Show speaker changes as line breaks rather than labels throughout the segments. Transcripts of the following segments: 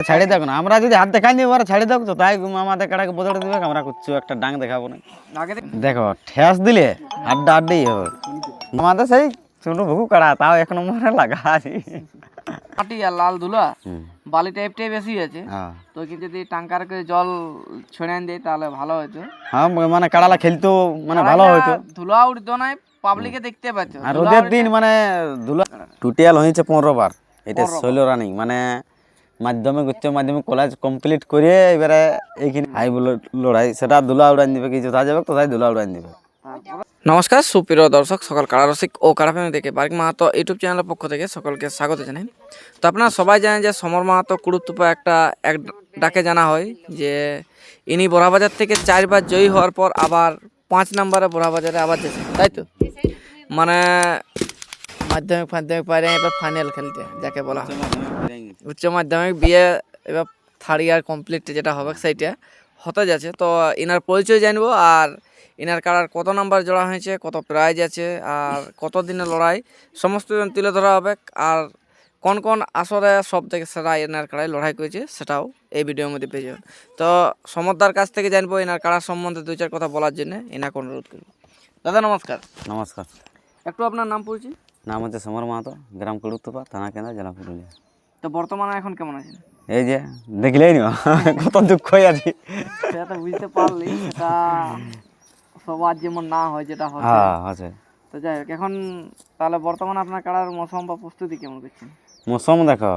ছাড়ি দেখ না, আমরা যদি হাত দেখাই নি ওরা ছাড়ি দেখ তো তাই আমাদের কাড়াকে বদলে দিবে। আমরা কিছু একটা ডাং দেখাবো না। দেখো ঠেস দিলে আড্ডা আড্ডাই হবে। আমাদের সেই ছোট ভুকু কাড়া, তাও 1 নম্বরে লাগা আছে।
মাটি আর লাল ধুলা বালি টাইপটাই বেশি আছে, তো কি যদি টাঙ্কার করে জল ছড়ে দেয় তাহলে ভালো হতো।
হ্যাঁ মানে কাড়ালা খেলতো মানে ভালো হইতো।
ধুলা উঠতো না, পাবলিকে দেখতে পাচ্ছ।
আর রোদের দিন মানে ধুলা টোটাল হয়েছে 15 বার। এটা শৈল রানিং মানে মাধ্যমিক উচ্চ মাধ্যমিক কলেজ কমপ্লিট করে এবারে এইখানে হাই লড়াই সেটা ধুলা উড়ান দিবে, কি যোথা যাবে তো তাই ধুলা উড়ান দিবে।
নমস্কার সুপ্রিয় দর্শক, সকল কারারসিক ও কারাপ্রেমী থেকে বারিক মাহাতো ইউটিউব চ্যানেলের পক্ষ থেকে সকলকে স্বাগত জানাই। তো আপনারা সবাই জানেন যে সমর মাহাতো কুড়ুত্তুপা এক ডাকে জানা হয় যে ইনি বড়াবাজার থেকে 4 বার জয়ী হওয়ার পর আবার 5 নম্বরে বড়াবাজারে আবার যেছে, তাই তো? মানে মাধ্যমিক পারে এবার ফাইনাল খেলতে যাকে বলা হয়। উচ্চ মাধ্যমিক বিয়ে এবার 3rd ইয়ার কমপ্লিট যেটা হবে সেইটা হতে যাচ্ছে। তো ইনার পরিচয় জানবো, আর ইনার কারার কত নাম্বার জোড়া হয়েছে, কত প্রাইজ আছে, আর কত দিনের লড়াই সমস্ত তুলে ধরা হবে। আর কোন কোন আসরে সব থেকে সেরা এনার কাড়াই লড়াই করেছে সেটাও এই ভিডিওর মধ্যে পেয়ে যাবেন। তো সমরদার কাছ থেকে জানবো এনার কাড়ার সম্বন্ধে 2-4 কথা বলার জন্য এনাকে অনুরোধ করবো। দাদা নমস্কার।
নমস্কার।
একটু আপনার নাম পরিচয়।
নাম হচ্ছে সমর মাহাতো, গ্রাম কুড়ুত্তুপা, থানা কেন্দ্র, জেলা পুরুলিয়া।
তো বর্তমানে এখন কেমন আছেন?
এই যে দেখলেই নি কত দুঃখ হয়ে আছে।
সেটা তো বুঝতে পারলি, সেটা সবার যেমন না হয় যেটা হয়।
হ্যাঁ আছে।
তো যাই হোক, এখন তাহলে বর্তমানে আপনার কাড়ার মৌসুম বা প্রস্তুতি কেমন করছেন?
মৌসুম দেখো,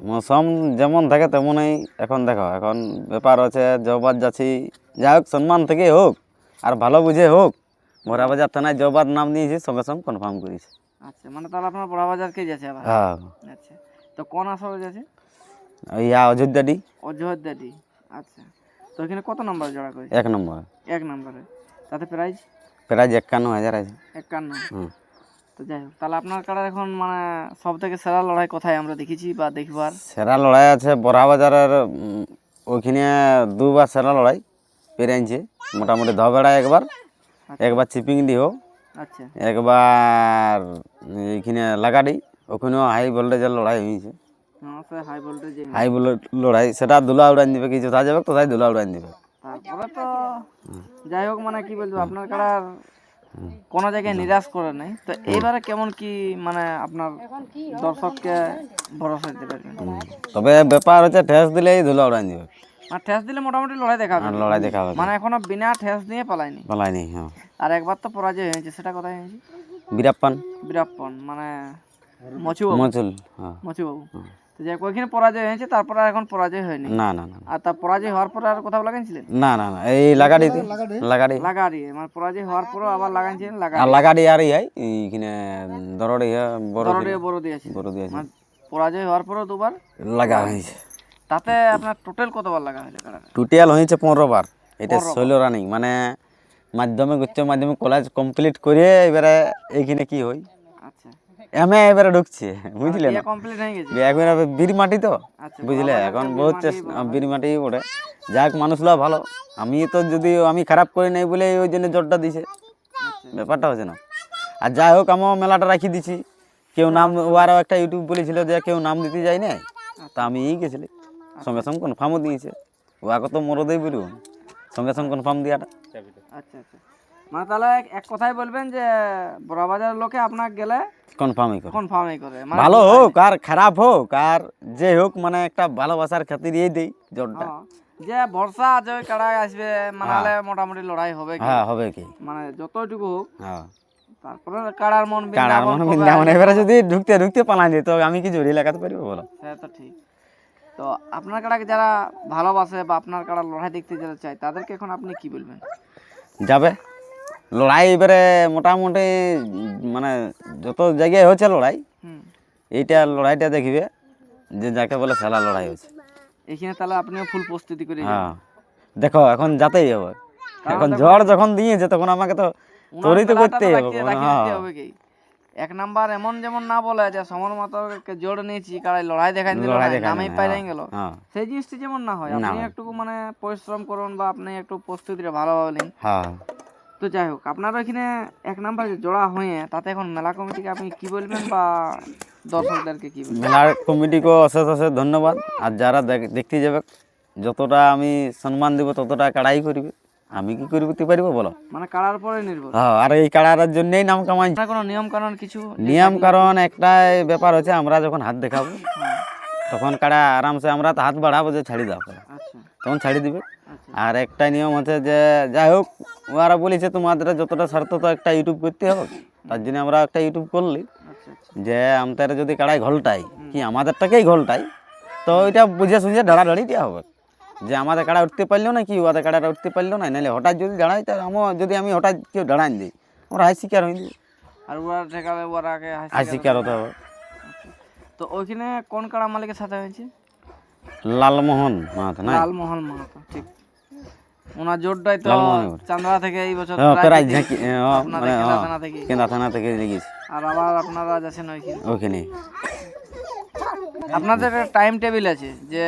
মৌসুম যেমন থাকে তেমনই এখন দেখো। এখন ব্যাপার আছে জবাদ যাচ্ছি, যাই হোক সম্মান থেকে হোক আর ভালো বুঝে হোক, বড়াবাজার থানায় জবাদ নাম দিয়েছি, সঙ্গে সঙ্গে কনফার্ম করেছি।
আচ্ছা, মানে তাহলে আপনার বড়াবাজারকে যাচ্ছে আবার?
হ্যাঁ।
আচ্ছা, তো কোন আসরে যাচ্ছে?
ইয়া অযোধ্যাটি।
অযোধ্যাটি। আচ্ছা, তো এখানে কত নম্বর জোড়া করেছে?
1 নম্বর।
1 নম্বরে। তাতে প্রাইজ?
প্রাইজ 51,000 আছে।
51। তো যাই হোক, তাহলে আপনার কাড়ার এখন মানে সব থেকে সেরা লড়াই কোথায় আমরা দেখেছি বা দেখবার?
সেরা লড়াই আছে বড়াবাজারের ওইখানে 2বার সেরা লড়াই পেরে আনছে। মোটামুটি ধবেড়ায় একবার চিপিং দিও,
আচ্ছা,
একবার এইখানে লাগাডি, ওখানেও হাই ভোল্টেজের লড়াই হয়েছে।
High voltage.
হাই ভোল্টেজ লড়াই সেটা ধুলা উড়ান দিবে, কি যোথা যাবে তো তাই ধুলা উড়ান দিবে।
তারপরে তো যাই হোক, মানে কি বলবো, আপনার কাড়ার কোনো জায়গায় নিরাশ করে নাই। তো এইবারে কেমন কি মানে আপনার দর্শককে ভরসা দিতে পারবেন?
তবে ব্যাপার হচ্ছে ঠেস দিলেই ধুলা উড়ান দিবে।
আর ঠেস দিলে মোটামুটি লড়াই দেখাবে।
লড়াই দেখাবে,
মানে এখনো বিনা ঠেস দিয়ে পালায়নি।
পালাইনি। হ্যাঁ।
আর একবার তো পরাজয় হয়েছে, সেটা কোথায় হয়েছে? বীরাপ্পান মানে মচুবাবু।
হ্যাঁ।
মচুবাবু। তো যাই হোক, ওইখানে পরাজয় হয়েছে, তারপরে আর এখন পরাজয় হয়নি।
না।
আর তার পরাজয় হওয়ার পরে আর কোথাও লাগাইছিলেন?
না, এই লাগাডি
লাগাড়ি, মানে পরাজয় হওয়ার পরেও আবার লাগাইছিলেন
লাগাডি আর এইখানে দরড়ি
বড় দিয়েছে। মানে পরাজয় হওয়ার পরেও 2 বার
লাগা হয়েছে।
তাতে আপনার টোটাল কতবার লাগা হয়েছে?
টোটাল হয়েছে 15 বার। এটা শৈল রানিং মানে মাধ্যমিক উচ্চ মাধ্যমিক কলেজ কমপ্লিট করে এবারে এইখানে কি হয়।
আচ্ছা,
এবারে ঢুকছে, বুঝলে না?
কমপ্লিট হয়ে গেছে।
এখন বীর মাটি তো, বুঝলে, এখন বহুত বীর মাটি ওঠে। যাক মানুষগুলো ভালো, আমি তো যদি আমি খারাপ করি নাই বলে ওই জন্য জোরটা দিছে, ব্যাপারটা হচ্ছে না। আর যাই হোক আমার মেলাটা রাখি দিছি। কেউ নাম, ওরাও একটা ইউটিউব বলেছিল যে কেউ নাম দিতে যায় না, তা আমি গেছিলি সঙ্গে সঙ্গে কনফার্মও দিয়েছে। ও আগে তো মরদেই বলব, সঙ্গে সঙ্গে কনফার্ম দিয়াটা।
আচ্ছা, মানে তাহলে এক কথাই বলবেন যে বড়াবাজারের লোকে আপনার গেলে কনফার্মই করে,
ভালো হোক আর খারাপ হোক আর যে হোক, মানে একটা ভালোবাসার খাতির দেই জোরটা,
যে ভরসা আছে ওই কাড়াই আসবে, মানে মোটামুটি লড়াই হবে।
হ্যাঁ হবে কি,
মানে যতটুকু হোক।
হ্যাঁ।
তারপরে কাড়ার মন
বৃন্দাবন এবারে যদি ঢুকতে পালাই দিই তো আমি কি জড়িয়ে লাগাতে পারবো বলো?
সেটা তো ঠিক। তো আপনার কাড়াকে যারা ভালোবাসে বা আপনার কাড়ার লড়াই দেখতে যারা চায় তাদেরকে এখন আপনি কি বলবেন?
যাবে লড়াই এবারে মোটামুটি মানে যত জায়গায় হচ্ছে লড়াই, এইটা লড়াইটা দেখবে যে যাকে বলে খেলা লড়াই হচ্ছে
এখানে, তাহলে আপনিও ফুল প্রস্তুতি করে।
হ্যাঁ দেখো এখন যাতেই হবে, এখন ঝড় যখন দিয়েছে তখন আমাকে তো তৈরি তো করতেই হবে।
কি 1 নাম্বার এমন যেমন না বলে যে সমর মাতাকে জোর নিয়েছি কাড়াই লড়াই দেখাই দিল, নামেই পাইরে গেল, সেই জিনিসটা যেমন না হয়। আপনি একটু মানে পরিশ্রম করুন বা আপনি একটু প্রস্তুতিটা ভালোভাবে নিন।
হ্যাঁ।
তো তো যাই হোক, আপনার এখানে 1 নাম্বার জোড়া হয়ে তাতে এখন মেলা কমিটিকে আপনি কি বলবেন বা দর্শকদেরকে কি বলবেন?
মেলার কমিটিকে অশেষ অশেষ ধন্যবাদ। আর যারা দেখতে যাবে, যতটা আমি সম্মান দেবো ততটা কাড়াই করবে। আমি কি করতে পারবো বলো?
মানে কাড়ার পরে নির্ভর।
হ্যাঁ, আর এই কাড়ার জন্যই নাম কামাই।
আপনার কোনো নিয়ম কানুন কিছু?
নিয়ম কারণ একটাই ব্যাপার হচ্ছে, আমরা যখন হাত দেখাবো
হ্যাঁ,
তখন কাড়া আরামসে আমরা তো হাত বাড়াবো যে ছাড়ি দাও কাড়া,
আচ্ছা
তখন ছাড়ি দিবে।
আচ্ছা
আর একটা নিয়ম আছে যে যাই হোক, ওরা বলেছে তোমাদের যতটা স্বার্থ তো একটা ইউটিউব করতে হবে, তার জন্য আমরা একটা ইউটিউব করলি
আচ্ছা আচ্ছা।
যে আমাদের যদি কাড়াই ঘোলটাই কি আমাদেরটাকেই ঘোলটাই, তো ওইটা বুঝে সুঝে ঢাড়াঢাড়ি দেওয়া হবে যে আমাদের কাড়া উঠতে পারলো না, কি ওদের কাড়াটা উঠতে পারলো না, নাহলে হঠাৎ যদি দাঁড়াই, তা আমি হঠাৎ কেউ দাঁড়াই দিই, আমরা হাই শিকার হয়ে দিই,
আর ওরা ঠেকাবে, ওরা আগে
হাই শিকার হতে হবে।
তো ওইখানে কোন কাড়া মালিকের সাথে হয়েছে?
লালমোহন মাহাতো না?
লালমোহন মাহাতো, ঠিক। ওনার জোরটাই তো
লালমোহন।
চান্দরা থেকে এই বছর
প্রায়
প্রায়
ঝাঁকি
আপনাদের
মানে
কেনা থানা থেকে।
কেনা থানা থেকে লেগেছে
আর আবার আপনারা যাচ্ছেন ওইখানে।
ওখানে।
আপনাদের টাইম টেবিল আছে যে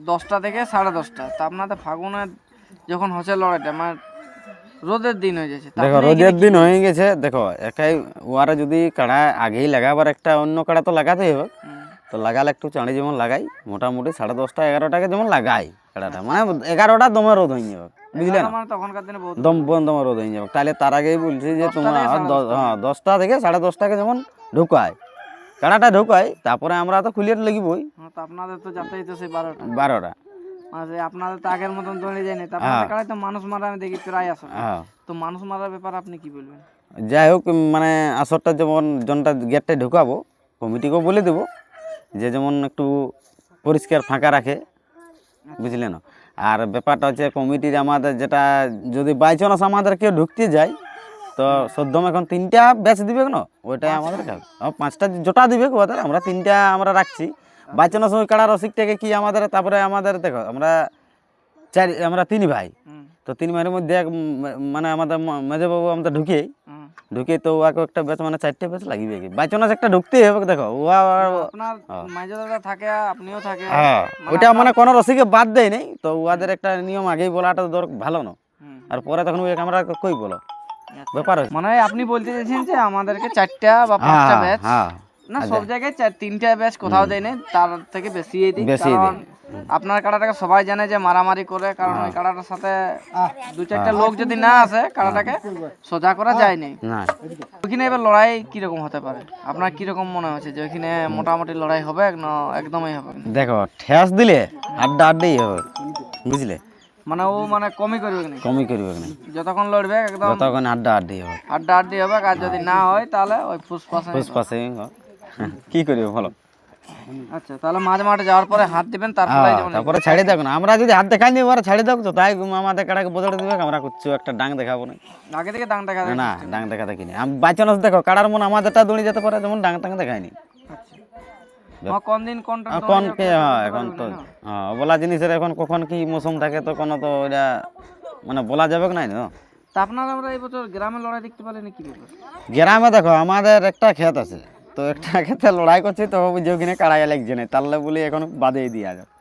10টা থেকে 10:30টা, তা আপনাদের ফাগুনে যখন হচ্ছে লড়াইটা মানে রোদের দিন হয়ে যাচ্ছে, তা
দেখো
আপনি
রোদের দিন হয়ে গেছে, দেখো একাই ওরা যদি কাড়া আগেই লাগাবার একটা অন্য কাড়া তো লাগাতেই হবে,
হুম,
তো লাগালে একটু চাঁড়ি যেমন লাগাই মোটামুটি 10:30 11টাকে যেমন লাগাই কাড়াটা, মানে 11টা দমে রোদ হয়ে যাবে, বুঝলে না?
মানে তখনকার দিনে বহুত
দমে রোদ হয়ে যাবে, তাহলে তার আগেই বলছি যে
10টা
তোমার
থেকে 10:30
হ্যাঁ 10টা থেকে 10:30টাকে যেমন ঢুকায় কাড়াটা ঢুকায়, তারপরে আমরা তো খুলিয়ে লাগিবই
তো আপনাদের তো যাতায়াত তো সেই 12টা,
12টা।
মানে আপনাদের তো আগের মতন দৌড়ে যায়নি, তা আপনাদের কাড়াই তো মানুষ মারা আমি দেখি প্রায় আসে।
হ্যাঁ,
তো মানুষ মারার ব্যাপারে আপনি কি বলবেন?
যাই হোক, মানে আসরটা যেমন জনটা গেটটায় ঢুকাবো, কমিটিকেও বলে দেবো যে যেমন একটু পরিষ্কার ফাঁকা রাখে, বুঝলে না? আর ব্যাপারটা হচ্ছে কমিটির আমাদের যেটা যদি বাই চান্স আমাদের কেউ ঢুকতে যায়, তো সদ্যম এখন 3টা ব্যাচ দিবে না, ওইটাই আমাদের 5টা জোটা দিবে ওদের, আমরা 3টা আমরা রাখছি। বাই চান্স ওই কাড়ার রসিকটাকে কি আমাদের, তারপরে আমাদের দেখো আমরা 3 ভাই,
হুম
তো 3 ভাইয়ের মধ্যে মানে আমাদের মেজবাবু আমাদের ঢুকেই
হুম।
ঢুকে, তো ওকে একটা ব্যাচ মানে 4টে ব্যাচ লাগিবে কি, বাই চান্স একটা ঢুকতেই হবে। দেখো
আপনার মাইজো দাদা থাকে, আপনিও থাকে।
হ্যাঁ, ওইটা মানে কোনো রসিকে বাদ দেয় নেই, তো ওদের একটা নিয়ম আগেই বলাটা ভালো না,
হুম,
আর পরে তখন ওই আমরা কই বলো ব্যাপার হচ্ছে।
মানে আপনি বলতে চাইছেন যে আমাদেরকে 4টা বা 5টা ব্যাচ,
হ্যাঁ,
না সব জায়গায় 3টা ব্যাচ কোথাও দেয় না, তার থেকে বেশি দিই,
বেশি
কারণ আপনার কাড়াটাকে সবাই জানে যে মারামারি করে, কারণ ওই কাড়াটার সাথে 2-4টা লোক যদি না আসে কাড়াটাকে সোজা করা যায় না।
না,
ওইখানে এবার লড়াই কিরকম হতে পারে, আপনার কিরকম মনে হচ্ছে যে ওইখানে মোটামুটি লড়াই হবে না একদমই হবে না?
দেখো ঠেস দিলে আড্ডাই হবে, বুঝলে?
মানে ও মানে কমই করবে না,
কমই করবে না,
যতক্ষণ লড়বে একদম
যতক্ষণ আড্ডাই হবে,
আড্ডা হবে। আর যদি না হয় তাহলে ওই ফুসফাসে।
ফুসফাসে কি করবে বলো?
আচ্ছা, তাহলে মাঝে মাঠে যাওয়ার পরে হাত দিবেন, তারপরে যেমন
তারপরে ছাড়ি দেখ না, আমরা যদি হাত দেখাই নি ওরা ছাড়ি দেখ, তো তাই আমাদের কাড়াকে বদলে দিবে, আমরা কিছু একটা ডাং দেখাবো না।
আগে থেকে দাং দেখা যায়।
না, ডাং দেখা দেখি না আমি, বাই চান্স দেখো কাড়ার মন আমাদেরটা দৌড়ে যেতে পারে, যেমন ডাং টাং দেখায়নি।
কোন দিন কোনটা
কোন কে, হ্যাঁ এখন তো বলা জিনিসের এখন কখন কি মৌসুম থাকে, তো কোনো তো ওইটা মানে বলা যাবে না।
তা আপনারা আমরা এই বছর গ্রামে লড়াই দেখতে পেলেন কি ব্যাপার?
গ্রামে দেখো আমাদের একটা ক্ষেত আছে, তো একটা ক্ষেতে লড়াই করছে, তো যে ওখানে কাড়াই লাগছে না, তাহলে বলি এখন বাদে দিয়া যাবে।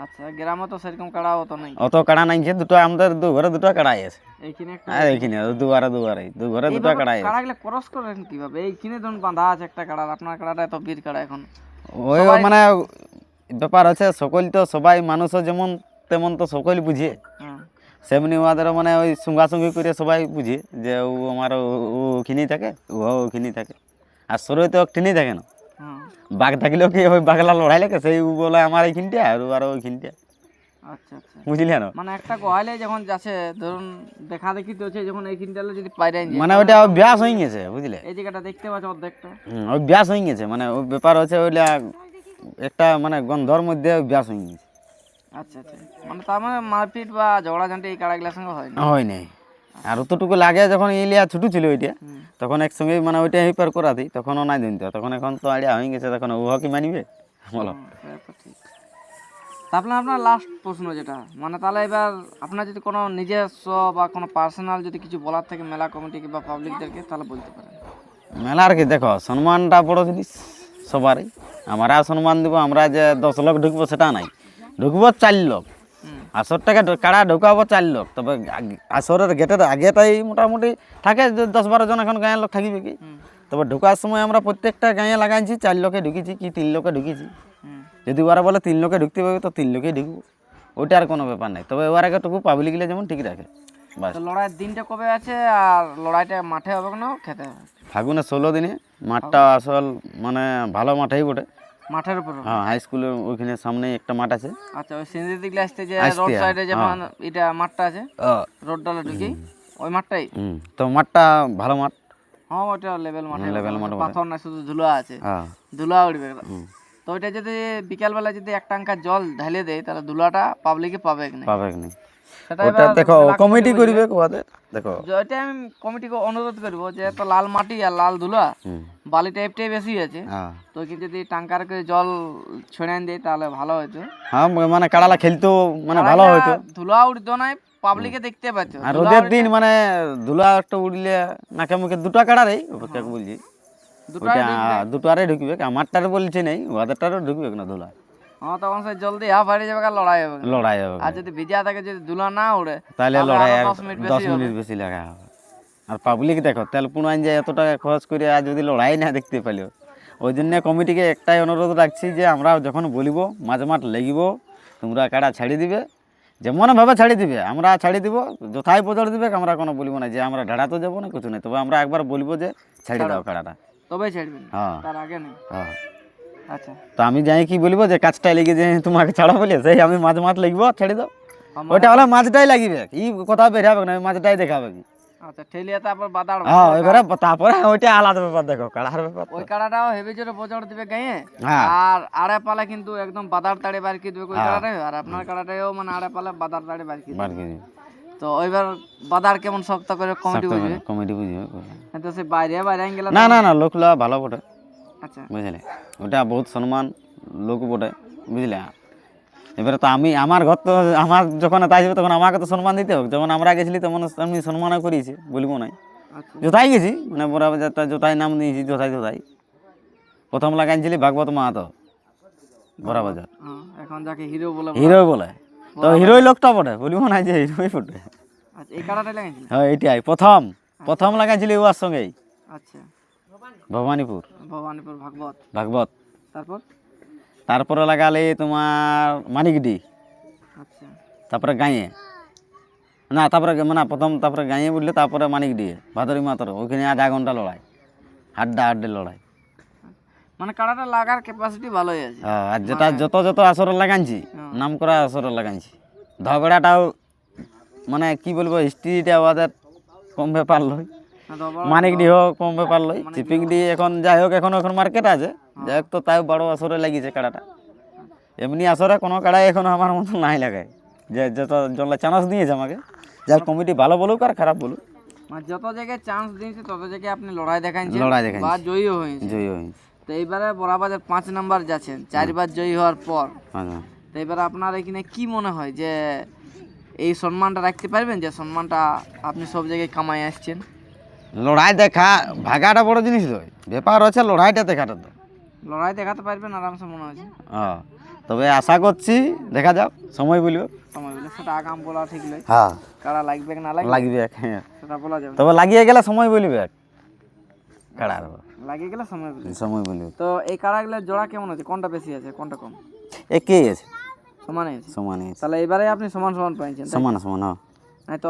আচ্ছা, গ্রামে তো সেরকম কাড়াও তো নাই।
অত কাড়া নাই, দুটো আমাদের দু ঘরে দুটো কাড়াই আছে,
এইখানে একটা
আর এইখানে দু ঘরে দুটো কাড়াই আছে।
কাড়াগুলো ক্রস করেন কিভাবে? এইখানে ধরুন বাঁধা আছে একটা কাড়া, আপনার কাড়াটা এত বীর কাড়া এখন।
ওই মানে ব্যাপার আছে, সকল তো সবাই মানুষও যেমন তেমন তো সকল বুঝে,
হুম,
সেমনি ওদের মানে ওই সঙ্গাসঙ্গি করে সবাই বুঝে যে ও আমার ওখানেই থাকে, ও ওখানেই থাকে, আর সরই তো ওখানেই থাকে না।
হুম।
বাঘ থাকলেও কি ওই বাঘলা লড়াই লাগে, সেই বলে আমার এইখানটা আর ওইখানটা,
আচ্ছা আচ্ছা,
বুঝলি না?
মানে একটা গোয়ালে যখন যাচ্ছে ধরুন দেখা দেখি তো হচ্ছে, যখন এইখানটা যদি পাইরে যায়,
মানে ওইটা ব্যাস হয়ে গেছে, বুঝলে?
এই জায়গাটা দেখতে পাচ্ছ অর্ধেকটা।
ওই ব্যাস হয়ে গেছে, মানে ওই ব্যাপার হচ্ছে ওইটা একটা মানে গন্ধর মধ্যে ব্যাস হয়ে গেছে।
আচ্ছা আচ্ছা, মানে তার মানে মারপিট বা ঝগড়াঝাঁটি এই কাড়াগুলার সঙ্গে হয় না?
হয় নাই, আর অতটুকু লাগে যখন ইলিয়া ছোটো ছিল ওইটা,
হুম।
তখন একসঙ্গে মানে ওইটা হিপার করা দিই, তখনও নাই দিন, তখন এখন তো আইডিয়া হয়ে গেছে, তখন ও কি মানিবে বলো?
সেটা তো ঠিক। তারপরে আপনার লাস্ট প্রশ্ন যেটা, মানে তাহলে এবার আপনার যদি কোনো নিজস্ব বা কোনো পার্সোনাল যদি কিছু বলার থাকে মেলা কমিটিকে বা পাবলিকদেরকে, তাহলে বলতে পারেন।
মেলার কি দেখো, সম্মানটা বড় জিনিস সবারই, আমরা সম্মান দিব, আমরা যে 10 লোক ঢুকবো সেটা নাই, ঢুকবো 4 লোক,
হুম,
আসরটাকে কাড়া ঢোকাবো 4 লোক, তবে আসরের গেটের আগেটাই মোটামুটি থাকে 10-12 জন, এখন গাঁয়ের লোক থাকিবে কি। তবে ঢোকার সময় আমরা প্রত্যেকটা গাঁয়ে লাগাইছি 4 লোকে ঢুকেছি কি 3 লোকে ঢুকেছি। যদি ওরা বলে 3 লোকে ঢুকতে পারবে তো 3 লোকেই ঢুকবো, ওইটা আর কোনো ব্যাপার নাই। তবে ওর আগেটুকু পাবলিকলে যেমন ঠিক রাখে বাস।
তো লড়াইয়ের দিনটা কবে আছে আর লড়াইটা মাঠে হবে না খেতে হবে?
ফাগুনের 16 দিনে। মাঠটা আসল মানে ভালো মাঠেই বটে।
মাঠের উপর?
হ্যাঁ, হাই স্কুলের ওইখানে সামনেই একটা মাঠ আছে।
আচ্ছা, ওই সিনজি দিকলে আসতে যে রোড সাইডে যেমন এটা মাঠটা আছে, রোডটা ঢুকি ওই মাঠটাই।
তো মাঠটা ভালো মাঠ।
হ্যাঁ, ওটা লেভেল মাঠ,
লেভেল মাঠ,
পাথর না শুধু ধুলা আছে,
হ্যাঁ
ধুলা উঠবে। তো ওইটা যদি বিকালবেলা যদি এক টাঙ্কা জল ঢালে দেয় তাহলে ধুলাটা পাবলিকে পাবে কি না?
পাবে কি না
সেটা
ওটা
এবার
দেখো কমিটি করবে ওদের। দেখো
ওইটা আমি কমিটিকে অনুরোধ করবো যে তো লাল মাটি আর লাল ধুলা বালি টাইপটাই বেশি আছে,
হ্যাঁ
তো কি যদি টাঙ্কার করে জল ছড়িয়ে দেয় তাহলে ভালো হতো।
হ্যাঁ, মানে কাড়ালা খেলতো মানে ভালো হইতো।
ধুলা উঠতো না, পাবলিকে দেখতে পাচ্ছ।
আর রোদের দিন মানে ধুলা একটা উড়লে নাকে মুখে দুটো কাড়ারেই কাকে বলছি, দুটারে ঢুকবে। আমারটারে বলছি নেই, ওদেরটারও ঢুকবে না ধুলা।
হ্যাঁ, তখন সে জলদি হাফ হারিয়ে যাবে, লড়াই হবে।
লড়াই হবে।
আর যদি ভিজা থাকে, যদি ধুলা না উড়ে
তাহলে লড়াই 10
বেশি হবে।
মিনিট বেশি লাগা হবে। আর পাবলিক দেখো তেল পুনাইন যায় এত টাকা খরচ করে, আর যদি লড়াই না দেখতে পেলো, ওই জন্য কমিটিকে একটাই অনুরোধ রাখছি যে আমরা যখন বলিব মাঝ মাঠ লেগিব, তোমরা কাড়া ছাড়ি দিবে, যেমন ভাবে ছাড়ি দিবে আমরা ছাড়ি দিব, যথাই বদল দিবে। আমরা কোনো বলবো না যে আমরা ঢাড়া তো যাবো না কিছু নেই, তবে আমরা একবার বলবো যে ছাড়ি দাও কাড়াটা,
তবে ছাড়বেন,
হ্যাঁ
তার আগে নেই।
হ্যাঁ।
আচ্ছা,
তো আমি যাই কি বলবো যে কাজটাই লেগে যে তোমাকে ছাড়া বলে, সেই আমি মাঝ মাঠ লিখবো ছেড়ে দাও। ওইটা হলে মাঝটাই লাগিবে, এই কথা বেরাবে না, মাঝটাই দেখাবে কি।
আচ্ছা, ঠেলিয়া তারপর বাদাড়।
হ্যাঁ, এবারে তারপরে ওইটা আলাদা ব্যাপার। দেখো কাড়ার ব্যাপার,
ওই কাড়াটাও হেভি জোরে বজড় দিবে গায়ে।
হ্যাঁ।
আর আড়ে পালা কিন্তু একদম বাদার তাড়ে বার কি দিবে ওই কাড়াটাই। আর আপনার কাড়াটাও মানে আড়ে পালা বাদার তাড়ে বার কি দিবে। তো ওইবার বাদার কেমন শক্ত করে কমিটি বুঝবে,
কমিটি বুঝবে।
তো সে বাইরে বাইরে গেল
না না না, লোকলা ভালো বটে,
আচ্ছা
বুঝলে। ওটা বহুত সম্মান লোক বটে, বুঝলে। এবারে তো আমি আমার ঘর তো আমার যখন তাই যাবে তখন আমাকে তো সম্মান দিতে হবে। যখন আমরা গেছিলি তেমন আমি সম্মানও করিয়েছি, বলবো নাই।
আচ্ছা,
যোথাই গেছি মানে বড় বাজারটা যোথাই নাম দিয়েছি, যোথাই প্রথম লাগাইছিলি ভাগবত মাহাতো বড় বাজার,
এখন যাকে হিরো বলে।
হিরো বলে, তো হিরোই লোকটা বটে, বলবো না যে হিরোই বটে।
আচ্ছা, এই কাড়াটাই লাগাইছিল?
হ্যাঁ, এইটাই প্রথম লাগাইছিলি ওর সঙ্গেই।
আচ্ছা,
ভবানীপুর
ভাগবত।
তারপরে লাগালে তোমার মানিকডি,
আচ্ছা,
তারপরে গাঁয়ে না, তারপরে মানে প্রথম তারপরে গাঁয়ে বললে, তারপরে মানিকডি ভাদরি মাতর, ওখানে আধা ঘন্টা লড়াই, হাড্ডা লড়াই।
মানে কাড়াটা লাগার ক্যাপাসিটি ভালোই আছে।
হ্যাঁ, আর যেটা যত আসর লাগাইছি, নাম করা আসর লাগাইছি। ঝগড়াটাও মানে কি বলবো, হিস্ট্রিটা ওদের কম ব্যাপার লই, মানিকডি হোক কম ব্যাপার লই, চিপিংডি এখন যাই হোক এখন মার্কেট আছে, যাই হোক তো তাই বড় আসরে লাগিয়েছে কাড়াটা। এমনি আসরে কোনো কাড়াই এখন আমার মতো নাই লাগায়, যে যত জনলা চান্স দিয়েছে আমাকে, যার কমিটি ভালো বলুক আর খারাপ বলুক,
মানে যত জায়গায় চান্স দিয়েছে তত জায়গায় আপনি লড়াই দেখাইছেন,
দেখাইছি,
বা জয়ীও হয়েছে। তো এইবারে বরাবাজার 5 নাম্বার যাচ্ছেন, 4 বার জয়ী হওয়ার পর। তো এবারে আপনার এখানে কি মনে হয় যে এই সম্মানটা রাখতে পারবেন, যে সম্মানটা আপনি সব জায়গায় কামাই আসছেন?
লড়াই দেখা ভাগাটা বড় জিনিস নয়, ব্যাপার হচ্ছে লড়াইটা দেখাটা। তো
লড়াই দেখাতে পারবেন আরামসে মনে হচ্ছে।
হ্যাঁ, তবে আশা করছি দেখা যাক, সময় বলবে।
সময় বলে সেটা আগাম বলা ঠিক নয়।
হ্যাঁ,
কাড়া লাগবে না
লাগবে, হ্যাঁ
সেটা বলা যাবে,
তবে লাগিয়ে গেলে সময় বলবে। কাড়ার
লাগিয়ে গেলে
সময় বলবে।
তো এই কাড়াগুলোর জোড়া কেমন আছে, কোনটা বেশি আছে কোনটা কম?
একই আছে,
সমানই আছে।
সমানই আছে।
তাহলে এবারে আপনি সমান পাইছেন?
সমান, হ্যাঁ।
নাই তো